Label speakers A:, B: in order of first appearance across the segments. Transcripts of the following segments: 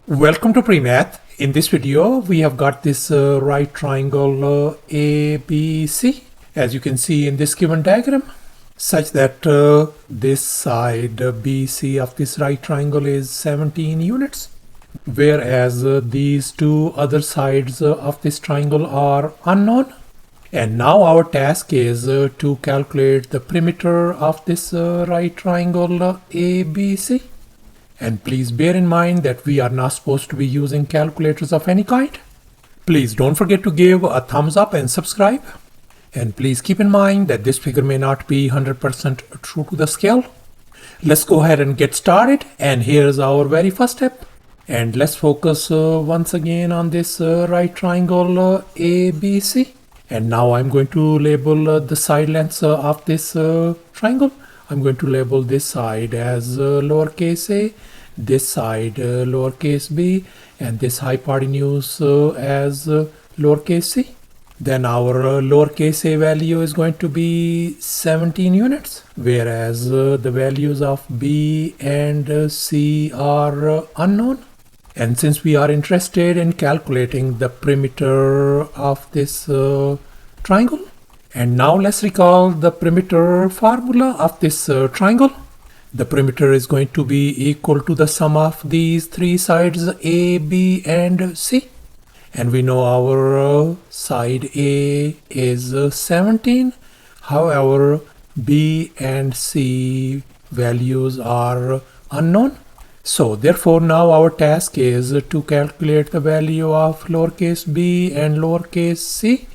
A: Welcome to PreMath. In this video, we have got this right triangle ABC, as you can see in this given diagram, such that this side BC of this right triangle is 17 units, whereas these two other sides of this triangle are unknown. And now our task is to calculate the perimeter of this right triangle ABC. And please bear in mind that we are not supposed to be using calculators of any kind. Please don't forget to give a thumbs up and subscribe. And please keep in mind that this figure may not be 100% true to the scale. Let's go ahead and get started. And here's our very first step. And let's focus once again on this right triangle ABC. And now I'm going to label the side lengths of this triangle. I'm going to label this side as lowercase a, this side lowercase b, and this hypotenuse as lowercase c. Then our lowercase a value is going to be 17 units, whereas the values of b and c are unknown. And since we are interested in calculating the perimeter of this triangle, and now let's recall the perimeter formula of this triangle. The perimeter is going to be equal to the sum of these three sides A, B, and C. And we know our side A is 17. However, B and C values are unknown. So therefore now our task is to calculate the value of lowercase b and lowercase c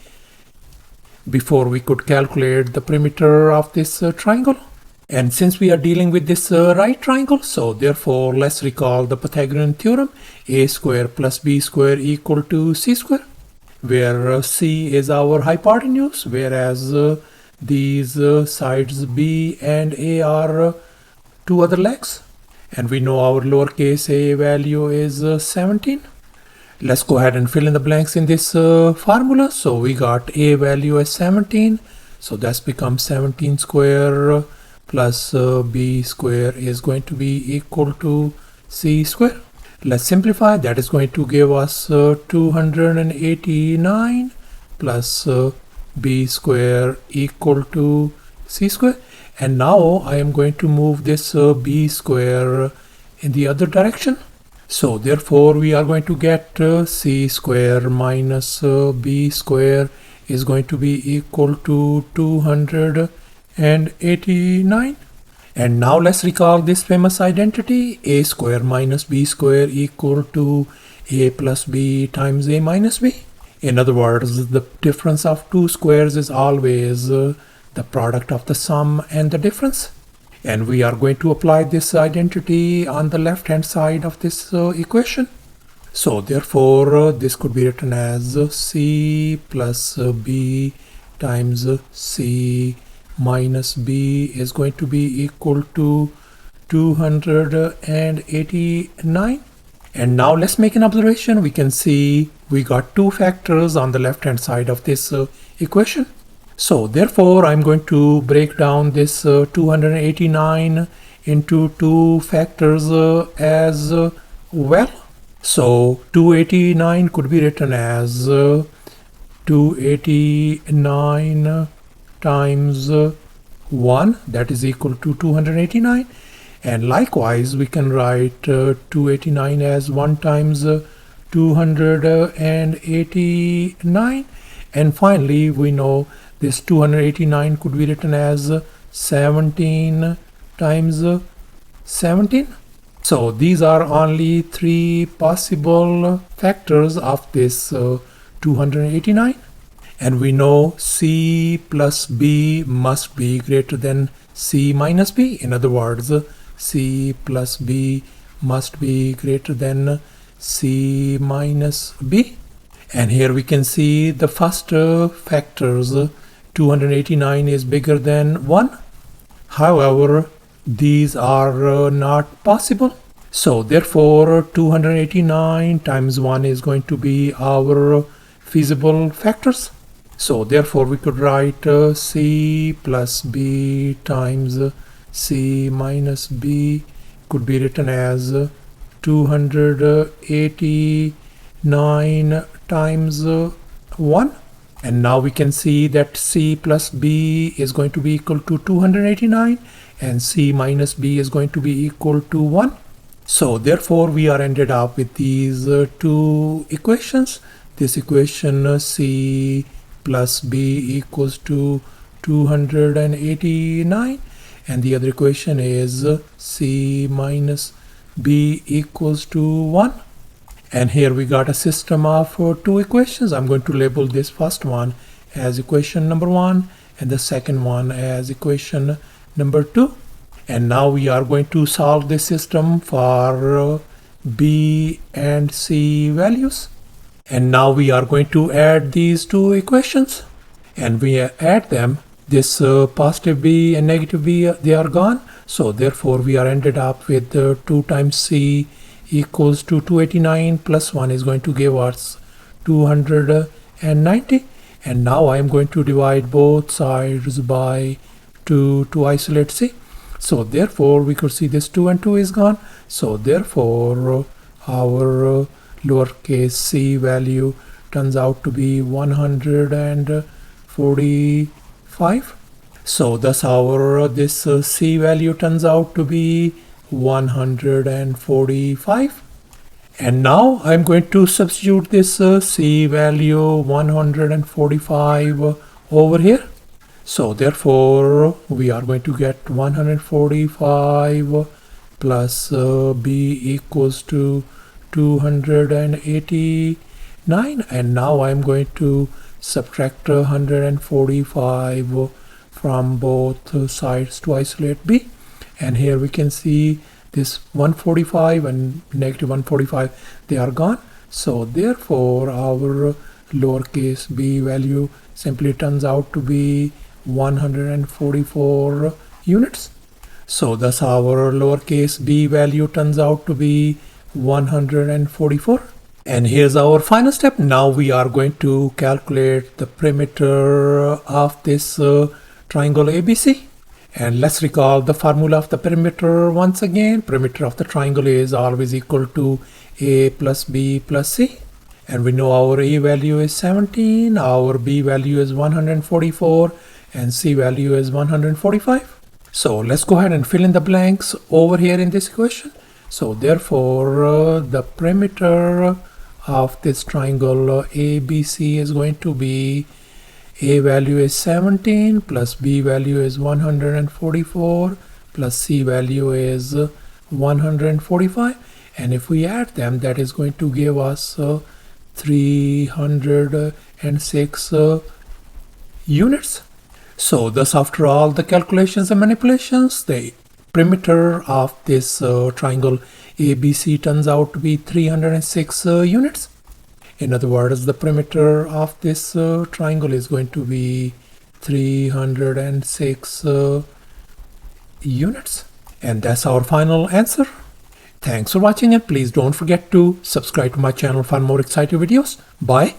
A: before we could calculate the perimeter of this triangle. And since we are dealing with this right triangle, so therefore let's recall the Pythagorean theorem, a square plus b square equal to c square, where c is our hypotenuse, whereas these sides b and a are two other legs. And we know our lowercase a value is 17. Let's go ahead and fill in the blanks in this formula. So we got a value as 17. So that's becomes 17 square plus b square is going to be equal to c square. Let's simplify. That is going to give us 289 plus b square equal to c square. And now I am going to move this b square in the other direction. So therefore we are going to get c square minus b square is going to be equal to 289. And now let's recall this famous identity, a square minus b square equal to a plus b times a minus b. In other words, the difference of two squares is always the product of the sum and the difference. And we are going to apply this identity on the left hand side of this equation. So therefore this could be written as c plus b times c minus b is going to be equal to 289. And now let's make an observation. We can see we got two factors on the left hand side of this equation. So therefore I'm going to break down this 289 into two factors as well. So 289 could be written as 289 times 1, that is equal to 289. And likewise we can write 289 as 1 times 289. And finally we know this 289 could be written as 17 times 17. So these are only three possible factors of this 289. And we know c plus b must be greater than c minus b. In other words, c plus b must be greater than c minus b. And here we can see the first factors, 289 is bigger than 1. However, these are not possible. So therefore 289 times 1 is going to be our feasible factors. So therefore we could write c plus b times c minus b could be written as 289 times 1. And now we can see that c plus b is going to be equal to 289 and c minus b is going to be equal to 1. So therefore we are ended up with these two equations. This equation c plus b equals to 289 and the other equation is c minus b equals to 1. And here we got a system of two equations. I'm going to label this first one as equation number 1 and the second one as equation number 2. And now we are going to solve this system for b and c values. And now we are going to add these two equations. And we add them. This positive b and negative b, they are gone. So therefore we are ended up with 2 times c equals to 289 plus 1 is going to give us 290. And now I am going to divide both sides by 2 to isolate c. So therefore we could see this 2 and 2 is gone. So therefore our lowercase c value turns out to be 145. So thus our this c value turns out to be 145. And now I'm going to substitute this c value 145 over here. So therefore we are going to get 145 plus b equals to 289. And now I'm going to subtract 145 from both sides to isolate b. And here we can see this 145 and negative 145, they are gone. So therefore our lowercase b value simply turns out to be 144 units. So thus our lowercase b value turns out to be 144. And here's our final step. Now we are going to calculate the perimeter of this triangle ABC. And let's recall the formula of the perimeter once again. Perimeter of the triangle is always equal to a plus b plus c. And we know our a value is 17, our b value is 144, and c value is 145. So let's go ahead and fill in the blanks over here in this equation. So therefore the perimeter of this triangle ABC is going to be a value is 17 plus b value is 144 plus c value is 145. And if we add them, that is going to give us 306 units. So thus after all the calculations and manipulations, the perimeter of this triangle ABC turns out to be 306 units. In other words, the perimeter of this triangle is going to be 306 units. And that's our final answer. Thanks for watching and please don't forget to subscribe to my channel for more exciting videos. Bye.